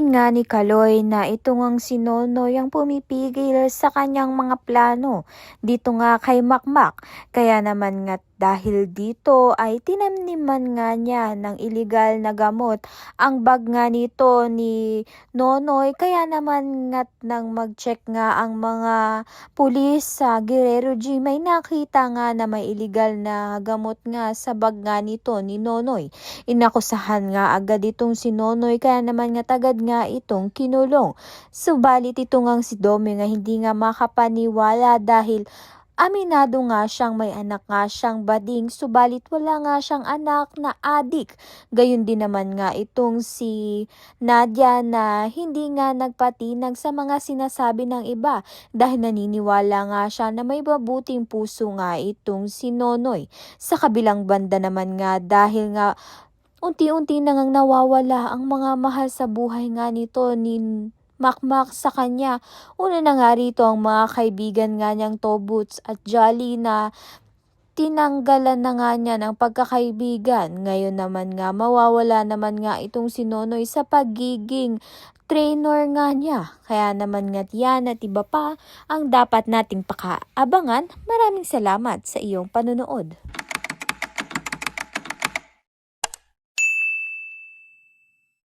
naman nga ni Kaloy na ito ngang si Nonoy ang pumipigil sa kanyang mga plano dito nga kay Makmak. Kaya naman nga dahil dito ay tinamniman nga niya ng illegal na gamot ang bag nga nito ni Nonoy. Kaya naman nga nang mag-check nga ang mga pulis sa Guerrero G, may nakita nga na may illegal na gamot nga sa bag nga nito ni Nonoy. Inakusahan nga agad itong si Nonoy, kaya naman nga tagad nga itong kinulong. Subalit ito ngang si Domi nga hindi nga makapaniwala dahil aminado nga siyang may anak nga siyang bading, subalit wala nga siyang anak na adik. Gayon din naman nga itong si Nadia na hindi nga nagpatinag sa mga sinasabi ng iba dahil naniniwala nga siya na may mabuting puso nga itong si Nonoy. Sa kabilang banda naman nga dahil nga unti-unti na ngang nawawala ang mga mahal sa buhay nga nito ni Makmak sa kanya. Una na nga rito ang mga kaibigan nga niyang Tobuts at Jolly na tinanggalan na nga niya ng pagkakaibigan. Ngayon naman nga mawawala naman nga itong si Nonoy sa pagiging trainer nga niya. Kaya naman nga yan at iba pa ang dapat nating pakaabangan. Maraming salamat sa iyong panunood.